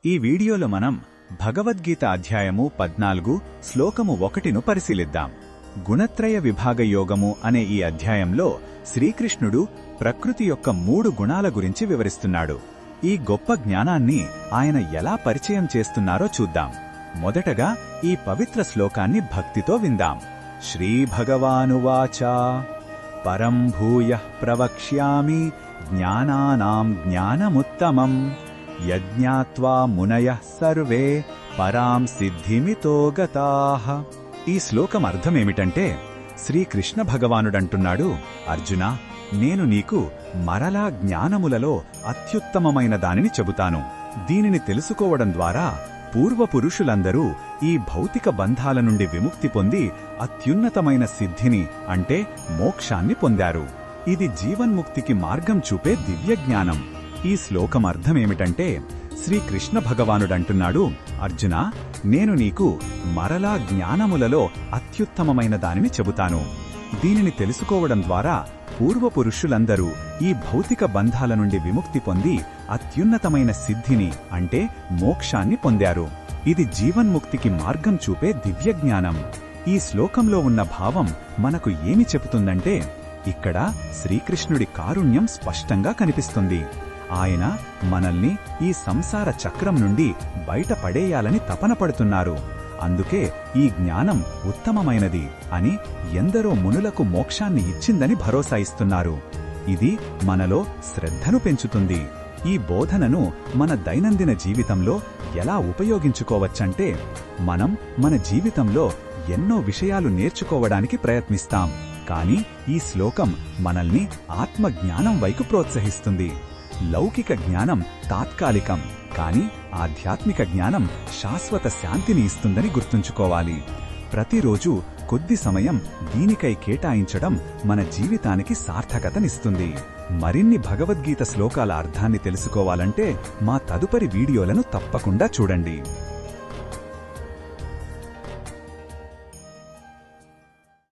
ఈ వీడియోలో మనం భగవద్గీత అధ్యాయము 14 శ్లోకము 1ను పరిశీలిద్దాం. గుణత్రయ విభాగ యోగము అనే ఈ అధ్యాయంలో శ్రీకృష్ణుడు ప్రకృతి యొక్క 3 గుణాల గురించి వివరిస్తున్నాడు. ఈ గొప్ప జ్ఞానాన్ని ఆయన ఎలా పరిచయం చేస్తున్నారో చూద్దాం. మొదటగా ఈ పవిత్ర శ్లోకాన్ని భక్తితో విందాం. శ్రీ భగవానువాచ పరం భూయః ప్రవక్ష్యామి జ్ఞానానాం జ్ఞానముత్తమం యజ్ఞాత్వా మునయః సర్వే పరాం సిద్ధిమితో గతాః. ఈ శ్లోకం అర్థమేమిటంటే, శ్రీకృష్ణ భగవానుడంటున్నాడు, అర్జునా, నేను నీకు మరలా జ్ఞానములలో అత్యుత్తమమైన దానిని చెబుతాను. దీనిని తెలుసుకోవడం ద్వారా పూర్వపురుషులందరూ ఈ భౌతిక బంధాల నుండి విముక్తి పొంది అత్యున్నతమైన సిద్ధిని అంటే మోక్షాన్ని పొందారు. ఇది జీవన్ముక్తికి మార్గం చూపే దివ్యజ్ఞానం. ఈ శ్లోకం అర్థమేమిటంటే, శ్రీకృష్ణ భగవానుడంటున్నాడు, అర్జునా, నేను నీకు మరలా జ్ఞానములలో అత్యుత్తమమైన దానిని చెబుతాను. దీనిని తెలుసుకోవడం ద్వారా పూర్వపురుషులందరూ ఈ భౌతిక బంధాల నుండి విముక్తి పొంది అత్యున్నతమైన సిద్ధిని అంటే మోక్షాన్ని పొందారు. ఇది జీవన్ముక్తికి మార్గం చూపే దివ్యజ్ఞానం. ఈ శ్లోకంలో ఉన్న భావం మనకు ఏమి చెబుతుందంటే, ఇక్కడ శ్రీకృష్ణుడి కారుణ్యం స్పష్టంగా కనిపిస్తుంది. ఆయన మనల్ని ఈ సంసార చక్రం నుండి బయటపడేయాలని తపన పడుతున్నారు. అందుకే ఈ జ్ఞానం ఉత్తమమైనది అని ఎందరో మునులకు మోక్షాన్ని ఇచ్చిందని భరోసా ఇస్తున్నారు. ఇది మనలో శ్రద్ధను పెంచుతుంది. ఈ బోధనను మన దైనందిన జీవితంలో ఎలా ఉపయోగించుకోవచ్చంటే, మనం మన జీవితంలో ఎన్నో విషయాలు నేర్చుకోవడానికి ప్రయత్నిస్తాం. కానీ ఈ శ్లోకం మనల్ని ఆత్మజ్ఞానం వైపు ప్రోత్సహిస్తుంది. లౌకిక జ్ఞానం తాత్కాలికం, కానీ ఆధ్యాత్మిక జ్ఞానం శాశ్వత శాంతిని ఇస్తుందని గుర్తుంచుకోవాలి. ప్రతిరోజు కొద్ది సమయం దీనికై కేటాయించడం మన జీవితానికి సార్థకతనిస్తుంది. మరిన్ని భగవద్గీత శ్లోకాల అర్థాన్ని తెలుసుకోవాలంటే మా తదుపరి వీడియోలను తప్పకుండా చూడండి.